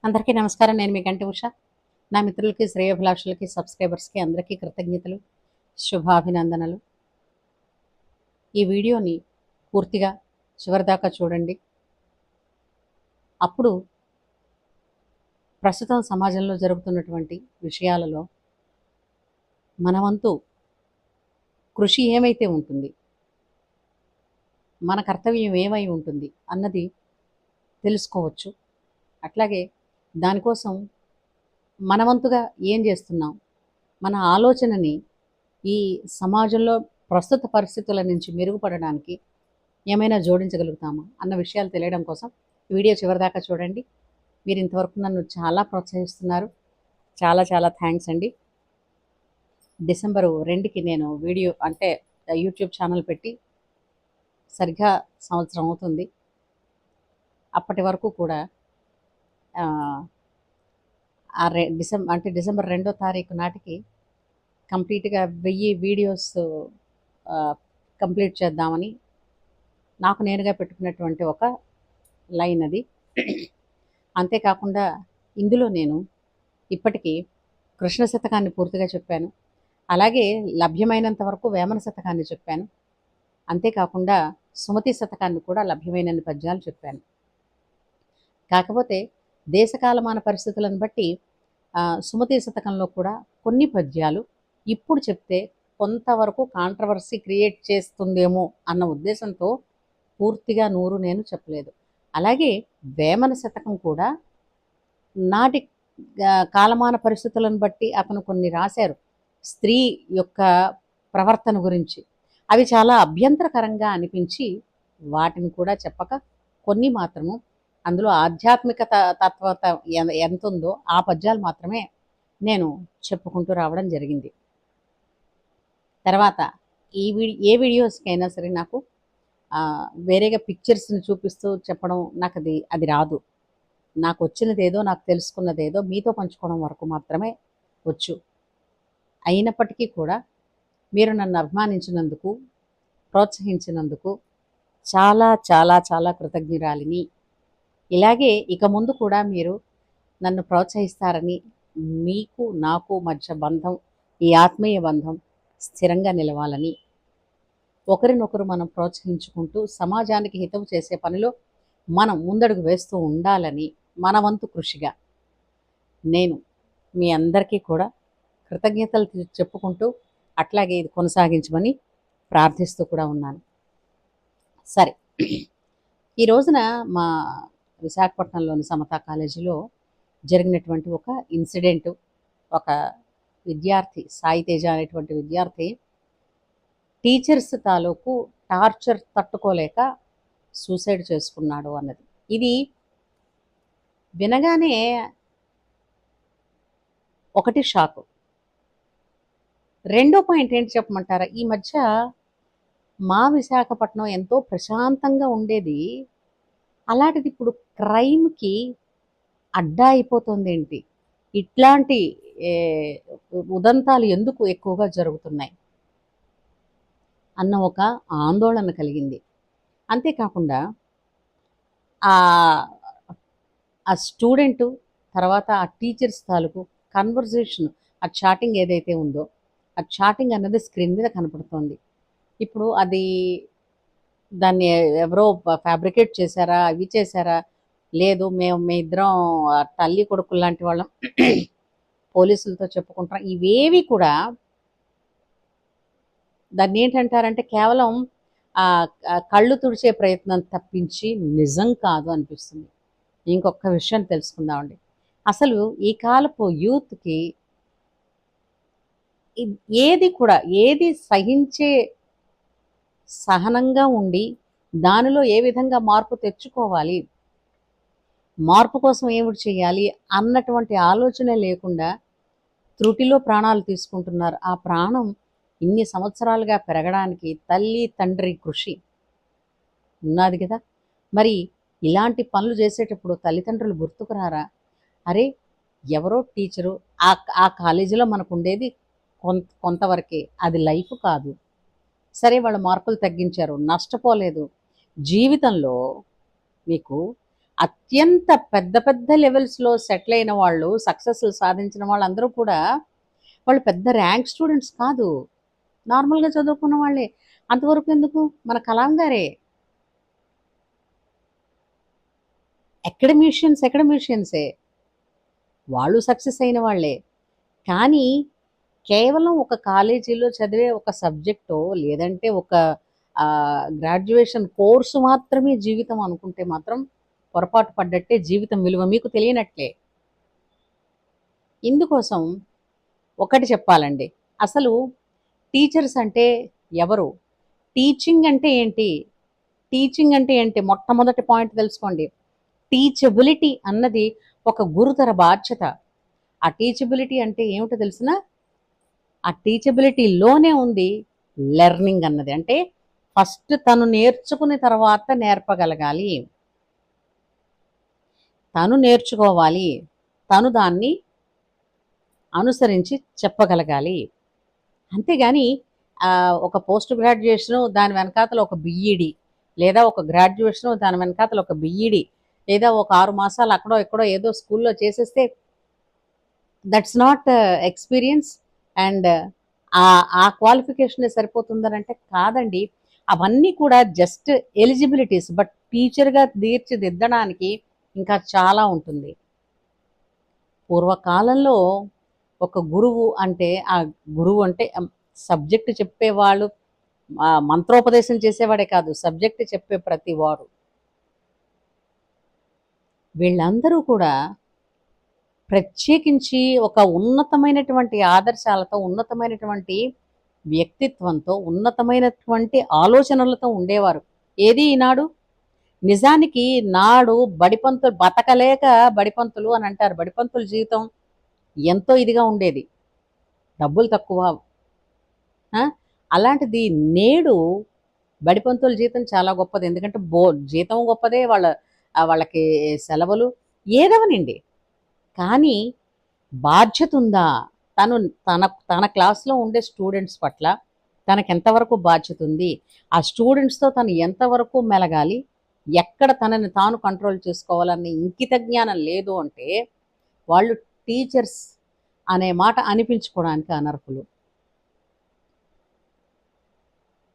అందరికీ నమస్కారం. నేను మీ గంటి ఉష. నా మిత్రులకి, శ్రేయోభిలాషులకి, సబ్స్క్రైబర్స్‌కి అందరికీ కృతజ్ఞతలు, శుభాభినందనలు. ఈ వీడియోని పూర్తిగా చివరిదాకా చూడండి. అప్పుడు ప్రస్తుతం సమాజంలో జరుగుతున్నటువంటి విషయాలలో మన వంతు కృషి ఏమైతే ఉంటుంది, మన కర్తవ్యం ఏమై ఉంటుంది అన్నది తెలుసుకోవచ్చు. అట్లాగే దానికోసం మన వంతుగా ఏం చేస్తున్నాం, మన ఆలోచనని ఈ సమాజంలో ప్రస్తుత పరిస్థితుల నుంచి మెరుగుపడడానికి ఏమైనా జోడించగలుగుతామా అన్న విషయాలు తెలియడం కోసం ఈ వీడియో చివరిదాకా చూడండి. మీరు ఇంతవరకు నన్ను చాలా ప్రోత్సహిస్తున్నారు. చాలా చాలా థ్యాంక్స్ అండి. డిసెంబరు 2కి నేను వీడియో అంటే యూట్యూబ్ ఛానల్ పెట్టి సరిగ్గా సంవత్సరం అవుతుంది. అప్పటి వరకు కూడా డిసెంబర్ 2వ తారీఖు నాటికి కంప్లీట్గా 1000 వీడియోస్ కంప్లీట్ చేద్దామని నాకు నేనుగా పెట్టుకున్నటువంటి ఒక లైన్ అది. అంతేకాకుండా ఇందులో నేను ఇప్పటికీ కృష్ణ శతకాన్ని పూర్తిగా చెప్పాను. అలాగే లభ్యమైనంత వరకు వేమన శతకాన్ని చెప్పాను. అంతేకాకుండా సుమతి శతకాన్ని కూడా లభ్యమైనన్ని పద్యాలు చెప్పాను. కాకపోతే దేశకాలమాన పరిస్థితులను బట్టి సుమతి శతకంలో కూడా కొన్ని పద్యాలు ఇప్పుడు చెప్తే కొంతవరకు కాంట్రవర్సీ క్రియేట్ చేస్తుందేమో అన్న ఉద్దేశంతో పూర్తిగా 100 నేను చెప్పలేదు. అలాగే వేమన శతకం కూడా నాటి కాలమాన పరిస్థితులను బట్టి అతను కొన్ని రాశారు స్త్రీ యొక్క ప్రవర్తన గురించి. అవి చాలా అభ్యంతరకరంగా అనిపించి వాటిని కూడా చెప్పక కొన్ని మాత్రము అందులో ఆధ్యాత్మిక తత్వత ఎంత ఉందో ఆ పద్యాలు మాత్రమే నేను చెప్పుకుంటూ రావడం జరిగింది. తర్వాత ఏ వీడియోస్కైనా సరే నాకు వేరేగా పిక్చర్స్ని చూపిస్తూ చెప్పడం నాకు అది రాదు. నాకు వచ్చినదేదో, నాకు తెలుసుకున్నదేదో మీతో పంచుకోవడం వరకు మాత్రమే వచ్చు. అయినప్పటికీ కూడా మీరు నన్ను అభిమానించినందుకు, ప్రోత్సహించినందుకు చాలా చాలా చాలా కృతజ్ఞురాలిని. ఇలాగే ఇక ముందు కూడా మీరు నన్ను ప్రోత్సహిస్తారని, మీకు నాకు మధ్య బంధం, ఈ ఆత్మీయ బంధం స్థిరంగా నిలవాలని, ఒకరినొకరు మనం ప్రోత్సహించుకుంటూ సమాజానికి హితవు చేసే పనిలో మనం ముందడుగు వేస్తూ ఉండాలని మన వంతు కృషిగా నేను మీ అందరికీ కూడా కృతజ్ఞతలు చెప్పుకుంటూ అట్లాగే ఇది కొనసాగించమని ప్రార్థిస్తూ కూడా ఉన్నాను. సరే, ఈ రోజున మా విశాఖపట్నంలోని సమతా కాలేజీలో జరిగినటువంటి ఒక ఇన్సిడెంటు, ఒక విద్యార్థి సాయి తేజ అనేటువంటి విద్యార్థి టీచర్స్ తాలూకు టార్చర్ తట్టుకోలేక సూసైడ్ చేసుకున్నాడు అన్నది. ఇది వినగానే ఒకటి షాకు. రెండో పాయింట్ ఏంటి చెప్పమంటారా? ఈ మధ్య మా విశాఖపట్నం ఎంతో ప్రశాంతంగా ఉండేది, అలాంటిది ఇప్పుడు క్రైమ్కి అడ్డా అయిపోతుంది ఏంటి? ఇట్లాంటి ఉదంతాలు ఎందుకు ఎక్కువగా జరుగుతున్నాయి అన్న ఒక ఆందోళన కలిగింది. అంతేకాకుండా ఆ స్టూడెంటు తర్వాత ఆ టీచర్స్ తాలూకు కన్వర్జేషన్, ఆ చాటింగ్ ఏదైతే ఉందో ఆ చాటింగ్ అన్నది స్క్రీన్ మీద కనపడుతోంది. ఇప్పుడు అది దాన్ని ఎవరో ఫ్యాబ్రికేట్ చేశారా, అవి చేశారా, లేదు మీ ఇద్దరం తల్లి కొడుకులు లాంటి వాళ్ళం పోలీసులతో చెప్పుకుంటాం, ఇవేవి కూడా దాన్ని ఏంటంటారంటే కేవలం కళ్ళు తుడిచే ప్రయత్నం తప్పించి నిజం కాదు అనిపిస్తుంది. ఇంకొక విషయం తెలుసుకుందామండి. అసలు ఈ కాలపు యూత్కి ఏది సహించే సహనంగా ఉండి దానిలో ఏ విధంగా మార్పు తెచ్చుకోవాలి, మార్పు కోసం ఏమిటి చేయాలి అన్నటువంటి ఆలోచన లేకుండా త్రుటిలో ప్రాణాలు తీసుకుంటున్నారు. ఆ ప్రాణం ఇన్ని సంవత్సరాలుగా పెరగడానికి తల్లి తండ్రి కృషి ఉన్నది కదా. మరి ఇలాంటి పనులు చేసేటప్పుడు తల్లిదండ్రులు గుర్తుకురారా? అరే, ఎవరో టీచరు ఆ కాలేజీలో మనకు ఉండేది కొంతవరకే, అది లైఫ్ కాదు. సరే, వాళ్ళు మార్కులు తగ్గించారు, నష్టపోలేదు. జీవితంలో మీకు అత్యంత పెద్ద పెద్ద లెవెల్స్లో సెటిల్ అయిన వాళ్ళు, సక్సెస్లు సాధించిన వాళ్ళందరూ కూడా వాళ్ళు పెద్ద ర్యాంక్ స్టూడెంట్స్ కాదు, నార్మల్గా చదువుకున్న వాళ్ళే. అంతవరకు ఎందుకు, మన కలాం గారే అకాడమీషియన్సే, వాళ్ళు సక్సెస్ అయిన వాళ్ళే. కానీ కేవలం ఒక కాలేజీలో చదివే ఒక సబ్జెక్టో లేదంటే ఒక గ్రాడ్యుయేషన్ కోర్సు మాత్రమే జీవితం అనుకుంటే మాత్రం పొరపాటు పడ్డట్టే, జీవితం విలువ మీకు తెలియనట్లే. ఇందుకోసం ఒకటి చెప్పాలండి, అసలు టీచర్స్ అంటే ఎవరు, టీచింగ్ అంటే ఏంటి, టీచింగ్ అంటే ఏంటి, మొట్టమొదటి పాయింట్ తెలుసుకోండి. టీచబిలిటీ అన్నది ఒక గురుతర బాధ్యత. ఆ టీచబిలిటీ అంటే ఏమిటో తెలిసిన, ఆ టీచబిలిటీలోనే ఉంది లెర్నింగ్ అన్నది. అంటే ఫస్ట్ తను నేర్చుకున్న తర్వాత నేర్పగలగాలి, తను నేర్చుకోవాలి, తను దాన్ని అనుసరించి చెప్పగలగాలి. అంతేగాని ఒక పోస్ట్ గ్రాడ్యుయేషను దాని వెనకాతల ఒక బిఈడి, లేదా ఒక గ్రాడ్యుయేషను దాని వెనకాతల ఒక బిఈడి, లేదా ఒక 6 మాసాలు అక్కడో ఎక్కడో ఏదో స్కూల్లో చేసేస్తే దట్స్ నాట్ ఎక్స్పీరియన్స్ అండ్ ఆ క్వాలిఫికేషనే సరిపోతుందని అంటే కాదండి. అవన్నీ కూడా జస్ట్ ఎలిజిబిలిటీస్, బట్ టీచర్గా తీర్చిదిద్దడానికి ఇంకా చాలా ఉంటుంది. పూర్వకాలంలో ఒక గురువు అంటే, ఆ గురువు అంటే సబ్జెక్టు చెప్పేవాళ్ళు, మంత్రోపదేశం చేసేవాడే కాదు, సబ్జెక్టు చెప్పే ప్రతి వారు, వీళ్ళందరూ కూడా ప్రత్యేకించి ఒక ఉన్నతమైనటువంటి ఆదర్శాలతో, ఉన్నతమైనటువంటి వ్యక్తిత్వంతో, ఉన్నతమైనటువంటి ఆలోచనలతో ఉండేవారు. ఏది ఈనాడు, నిజానికి నాడు బడిపంతులు బతకలేక బడిపంతులు అని అంటారు. బడిపంతుల జీవితం ఎంతో ఇదిగా ఉండేది, డబ్బులు తక్కువ. అలాంటిది నేడు బడిపంతుల జీతం చాలా గొప్పది. ఎందుకంటే జీతం గొప్పదే, వాళ్ళకి సెలవులు ఏదవనండి. కానీ బాధ్యత ఉందా, తను తన క్లాస్లో ఉండే స్టూడెంట్స్ పట్ల తనకు ఎంతవరకు బాధ్యత ఉంది, ఆ స్టూడెంట్స్తో తను ఎంతవరకు మెలగాలి, ఎక్కడ తనని తాను కంట్రోల్ చేసుకోవాలన్న ఇంకిత జ్ఞానం లేదు అంటే వాళ్ళు టీచర్స్ అనే మాట అనిపించుకోవడానికి అనర్హులు.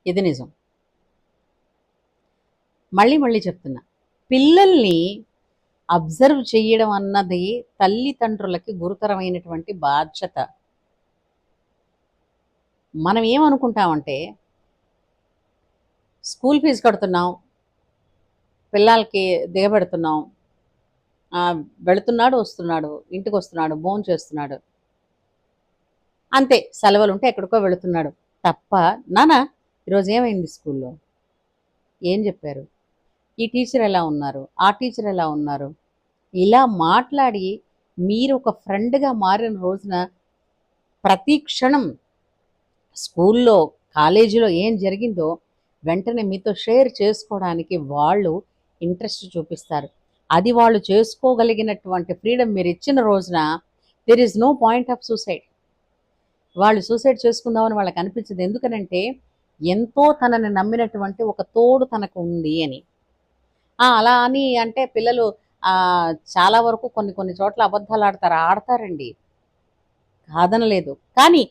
ఇది నిజం. మళ్ళీ చెప్తున్నా, పిల్లల్ని అబ్జర్వ్ చేయడం అన్నది తల్లిదండ్రులకి గురుతరమైనటువంటి బాధ్యత. మనం ఏమనుకుంటామంటే, స్కూల్ ఫీజు కడుతున్నాం, పిల్లలకి దిగబెడుతున్నాం, వెళుతున్నాడు వస్తున్నాడు, ఇంటికి వస్తున్నాడు, భోజనం చేస్తున్నాడు, అంతే, సెలవులు ఉంటే ఎక్కడికో వెళుతున్నాడు తప్ప, నానా ఈరోజు ఏమైంది స్కూల్లో, ఏం చెప్పారు, ఈ టీచర్ ఎలా ఉన్నారు, ఆ టీచర్ ఎలా ఉన్నారు, ఇలా మాట్లాడి మీరు ఒక ఫ్రెండ్గా మారిన రోజున ప్రతి క్షణం స్కూల్లో కాలేజీలో ఏం జరిగిందో వెంటనే మీతో షేర్ చేసుకోవడానికి వాళ్ళు ఇంట్రెస్ట్ చూపిస్తారు. అది వాళ్ళు చేసుకోగలిగినటువంటి ఫ్రీడమ్ మీరు ఇచ్చిన రోజున there is no point of suicide. వాళ్ళు సూసైడ్ చేసుకుందామని వాళ్ళకి అనిపించదు. ఎందుకనంటే ఎంతో తనని నమ్మినటువంటి ఒక తోడు తనకు ఉంది అని. అలా అని అంటే పిల్లలు చాలా వరకు కొన్ని చోట్ల అబద్ధాలు ఆడతారండి, కాదనలేదు. కానీ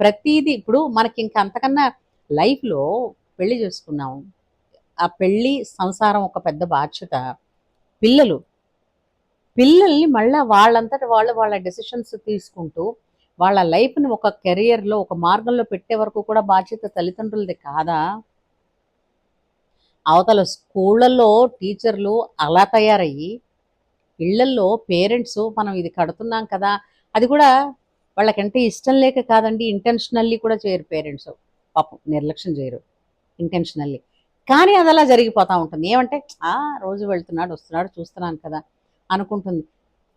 ప్రతిదీ ఇప్పుడు మనకి ఇంకా అంతకన్నా లైఫ్లో పెళ్లి చేసుకున్నాము, ఆ పెళ్ళి సంసారం ఒక పెద్ద బాధ్యత. పిల్లల్ని మళ్ళీ వాళ్ళంతట వాళ్ళు వాళ్ళ డెసిషన్స్ తీసుకుంటూ వాళ్ళ లైఫ్ని ఒక కెరియర్లో ఒక మార్గంలో పెట్టే వరకు కూడా బాధ్యత తల్లిదండ్రులది కాదా? అవతల స్కూళ్ళల్లో టీచర్లు అలా తయారయ్యి ఇళ్లల్లో పేరెంట్స్ మనం ఇది కడుతున్నాం కదా, అది కూడా వాళ్ళకంటే ఇష్టం లేక కాదండి, ఇంటెన్షనల్లీ కూడా చేయరు పేరెంట్స్, పాపం నిర్లక్ష్యం చేయరు ఇంటెన్షనల్లీ. కానీ అది అలా జరిగిపోతూ ఉంటుంది. ఏమంటే రోజు వెళ్తున్నాడు వస్తున్నాడు చూస్తున్నాను కదా అనుకుంటుంది.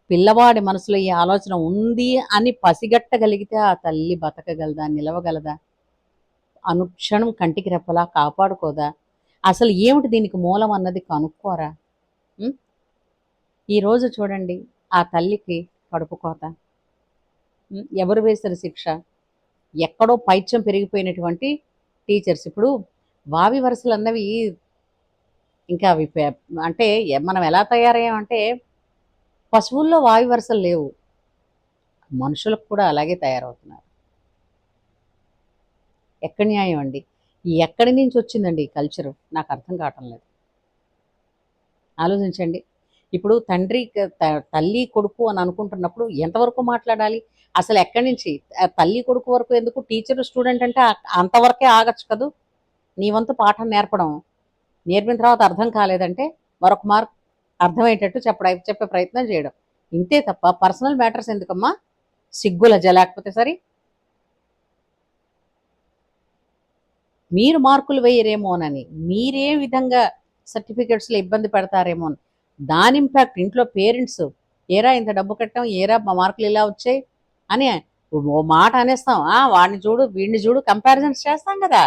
పిల్లవాడి మనసులో ఈ ఆలోచన ఉంది అని పసిగట్టగలిగితే ఆ తల్లి బతకగలదా, నిలవగలదా, అనుక్షణం కంటికి రెప్పలా కాపాడుకోదా, అసలు ఏమిటి దీనికి మూలం అన్నది కనుక్కోరా? ఈరోజు చూడండి, ఆ తల్లికి కడుపు కోత, ఎవరు వేసిన శిక్ష, ఎక్కడో పైత్యం పెరిగిపోయినటువంటి టీచర్స్. ఇప్పుడు వావి వరుసలు అన్నవి ఇంకా అవి అంటే మనం ఎలా తయారయ్యామంటే పశువుల్లో వాయు వరుసలు లేవు, మనుషులకు కూడా అలాగే తయారవుతున్నారు. ఎక్కడి న్యాయం అండి? ఎక్కడి నుంచి వచ్చిందండి ఈ కల్చరు? నాకు అర్థం కావటం లేదు. ఆలోచించండి. ఇప్పుడు తల్లి కొడుకు అని అనుకుంటున్నప్పుడు ఎంతవరకు మాట్లాడాలి? అసలు ఎక్కడి నుంచి తల్లి కొడుకు వరకు ఎందుకు? టీచర్ స్టూడెంట్ అంటే అంతవరకే ఆగచ్చు కదూ. నీ వంతు పాఠం నేర్పడం, నేర్పిన తర్వాత అర్థం కాలేదంటే మరొక మార్క్ అర్థమయ్యేటట్టు చెప్పే ప్రయత్నం చేయడం, ఇంతే తప్ప పర్సనల్ మ్యాటర్స్ ఎందుకమ్మా? సిగ్గులజ్జ లేకపోతే సరే. మీరు మార్కులు వేయరేమోనని, మీరే విధంగా సర్టిఫికెట్స్లో ఇబ్బంది పెడతారేమో అని, దాని ఇంపాక్ట్ ఇంట్లో పేరెంట్స్, ఏరా ఇంత డబ్బు కట్టాం, ఏరా మా మార్కులు ఇలా వచ్చాయి అని ఓ మాట అనేస్తాం. వాడిని చూడు వీడిని చూడు కంపారిజన్స్ చేస్తాం కదా.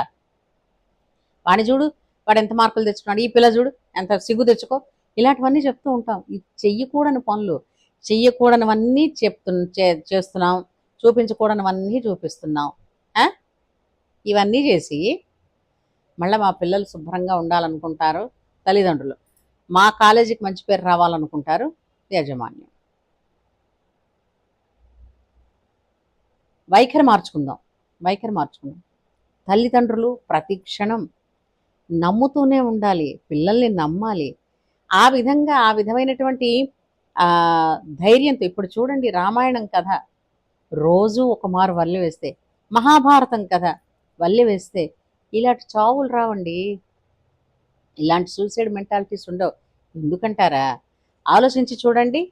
వాడిని చూడు వాడు ఎంత మార్కులు తెచ్చుకున్నాడు, ఈ పిల్ల చూడు ఎంత సిగ్గు తెచ్చుకో, ఇలాంటివన్నీ చెప్తూ ఉంటాం. ఇది చెయ్యకూడని పనులు, చెయ్యకూడనివన్నీ చేస్తున్నాం, చూపించకూడనివన్నీ చూపిస్తున్నాం. ఇవన్నీ చేసి మళ్ళీ మా పిల్లలు శుభ్రంగా ఉండాలనుకుంటారు తల్లిదండ్రులు, మా కాలేజీకి మంచి పేరు రావాలనుకుంటారు యాజమాన్యం. వైఖరి మార్చుకుందాం. తల్లిదండ్రులు ప్రతి క్షణం నమ్ముతూనే ఉండాలి, పిల్లల్ని నమ్మాలి. ఆ విధమైనటువంటి ధైర్యంతో ఇప్పుడు చూడండి, రామాయణం కథ రోజు ఒక మారు వల్లి వేస్తే, మహాభారతం కథ వల్లి వేస్తే ఇలాంటి చావులు రావండి, ఇలాంటి సూసైడ్ మెంటాలిటీస్ ఉండవు. ఎందుకంటారా? ఆలోచించి చూడండి.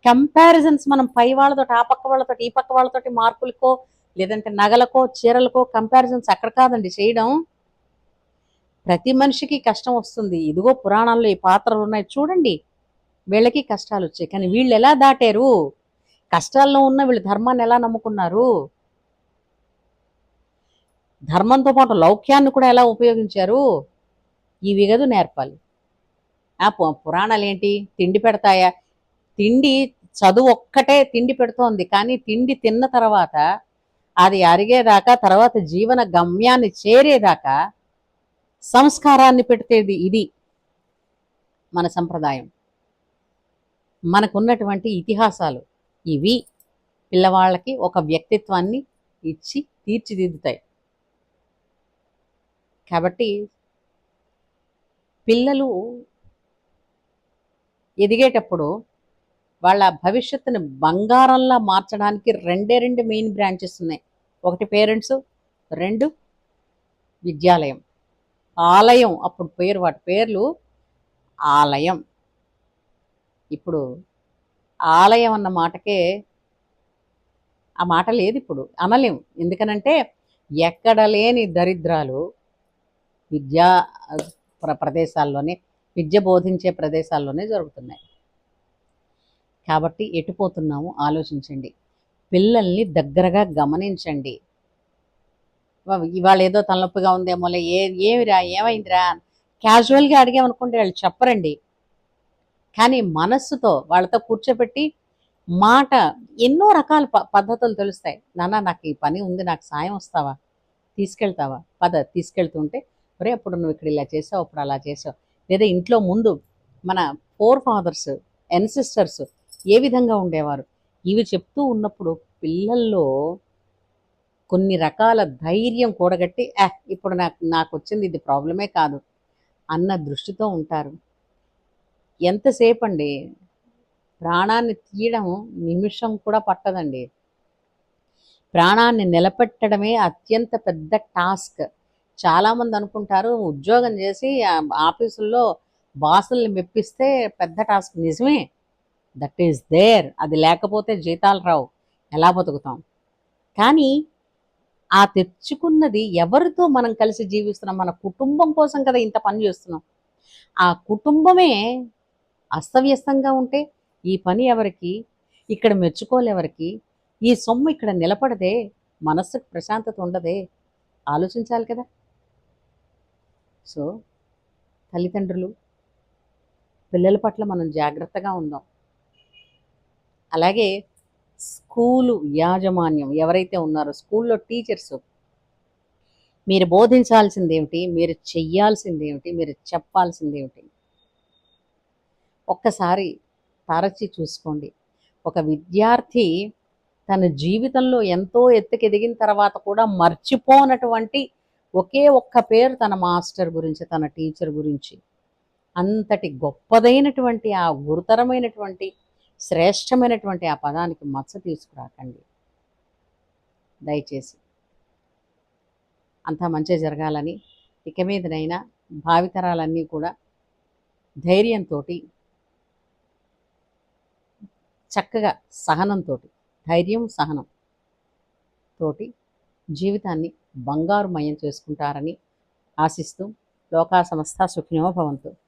కంపారిజన్స్ మనం పై వాళ్ళతో, ఆ పక్క వాళ్ళతో, ఈ పక్క వాళ్ళతోటి మార్కులకో లేదంటే నగలకో చీరలకో కంపారిజన్స్ అక్కడ కాదండి చేయడం. ప్రతి మనిషికి కష్టం వస్తుంది. ఇదిగో పురాణాల్లో ఈ పాత్రలు ఉన్నాయి చూడండి, వీళ్ళకి కష్టాలు వచ్చాయి, కానీ వీళ్ళు ఎలా దాటారు? కష్టాల్లో ఉన్న వీళ్ళు ధర్మాన్ని ఎలా నమ్ముకున్నారు? ధర్మంతో పాటు లౌక్యాన్ని కూడా ఎలా ఉపయోగించారు? ఇవి గదు నేర్పాలి. పురాణాలు ఏంటి? తిండి పెడతాయా? తిండి చదువు ఒక్కటే తిండి పెడుతోంది, కానీ తిండి తిన్న తర్వాత అది అరిగేదాకా, తర్వాత జీవన గమ్యాన్ని చేరేదాకా సంస్కారాన్ని పెడితేది ఇది మన సంప్రదాయం. మనకున్నటువంటి ఇతిహాసాలు ఇవి పిల్లవాళ్ళకి ఒక వ్యక్తిత్వాన్ని ఇచ్చి తీర్చిదిద్దుతాయి. కాబట్టి పిల్లలు ఎదిగేటప్పుడు వాళ్ళ భవిష్యత్తుని బంగారంలా మార్చడానికి రెండు మెయిన్ బ్రాంచెస్ ఉన్నాయి. ఒకటి పేరెంట్స్, రెండు విద్యాలయం. ఆలయం అప్పుడు వాటి పేర్లు ఆలయం. ఇప్పుడు ఆలయం అన్న మాటకే ఆ మాట లేదు, ఇప్పుడు అనలేం. ఎందుకనంటే ఎక్కడ లేని దరిద్రాలు విద్యా ప్రదేశాల్లోనే, విద్య బోధించే ప్రదేశాల్లోనే జరుగుతున్నాయి. కాబట్టి ఎటుపోతున్నాము ఆలోచించండి, పిల్లల్ని దగ్గరగా గమనించండి. ఇవాళ ఏదో తలనొప్పిగా ఉందేమోలే, ఏమిరా ఏమైందిరా క్యాజువల్గా అడిగామనుకుంటే వాళ్ళు చెప్పరండి. కానీ మనస్సుతో వాళ్ళతో కూర్చోబెట్టి మాట, ఎన్నో రకాల పద్ధతులు తెలుస్తాయి. నాన్న నాకు ఈ పని ఉంది, నాకు సాయం వస్తావా, తీసుకెళ్తావా, తీసుకెళ్తుంటే ఒరే అప్పుడు నువ్వు ఇక్కడ ఇలా చేసావు, అప్పుడు అలా చేసావు. లేదా ఇంట్లో ముందు మన ఫాదర్స్ ఎన్సిస్టర్స్ ఏ విధంగా ఉండేవారు, ఇవి చెప్తూ ఉన్నప్పుడు పిల్లల్లో కొన్ని రకాల ధైర్యం కూడగట్టి ఇప్పుడు నాకు వచ్చింది ఇది ప్రాబ్లమే కాదు అన్న దృష్టితో ఉంటారు. ఎంతసేపు అండి, ప్రాణాన్ని తీయడం నిమిషం కూడా పట్టదండి. ప్రాణాన్ని నిలబెట్టడమే అత్యంత పెద్ద టాస్క్. చాలామంది అనుకుంటారు ఉద్యోగం చేసి ఆఫీసుల్లో బాసుల్ని మెప్పిస్తే పెద్ద టాస్క్. నిజమే, దట్ ఈస్ దేర్. అది లేకపోతే జీతాలు రావు, ఎలా బతుకుతాం? కానీ ఆ తెచ్చుకున్నది ఎవరితో మనం కలిసి జీవిస్తున్నాం? మన కుటుంబం కోసం కదా ఇంత పని చేస్తున్నాం. ఆ కుటుంబమే అస్తవ్యస్తంగా ఉంటే ఈ పని ఎవరికి, ఇక్కడ మెచ్చుకోలు ఎవరికి, ఈ సొమ్ము ఇక్కడ నిలబడదే, మనస్సుకు ప్రశాంతత ఉండదే, ఆలోచించాలి కదా. సో తల్లిదండ్రులు, పిల్లల పట్ల మనం జాగ్రత్తగా ఉందాం. అలాగే స్కూలు యాజమాన్యం ఎవరైతే ఉన్నారో, స్కూల్లో టీచర్స్ మీరు బోధించాల్సిందేమిటి, మీరు చెయ్యాల్సిందేమిటి, మీరు చెప్పాల్సిందేమిటి? ఒక్కసారి తరచి చూసుకోండి. ఒక విద్యార్థి తన జీవితంలో ఎంతో ఎత్తుకెదిగిన తర్వాత కూడా మర్చిపోనటువంటి ఒకే ఒక్క పేరు తన మాస్టర్ గురించి, తన టీచర్ గురించి. అంతటి గొప్పదైనటువంటి ఆ గురుతరమైనటువంటి శ్రేష్టమైనటువంటి ఆ పదానికి మచ్చ తీసుకురాకండి దయచేసి. అంతా మంచి జరగాలని, ఇక మీదనైనా భావితరాలన్నీ కూడా ధైర్యంతో, చక్కగా సహనంతో, ధైర్యం సహనం తోటి జీవితాన్ని బంగారుమయం చేసుకుంటారని ఆశిస్తూ లోకా సమస్త సుఖినో భవంతు.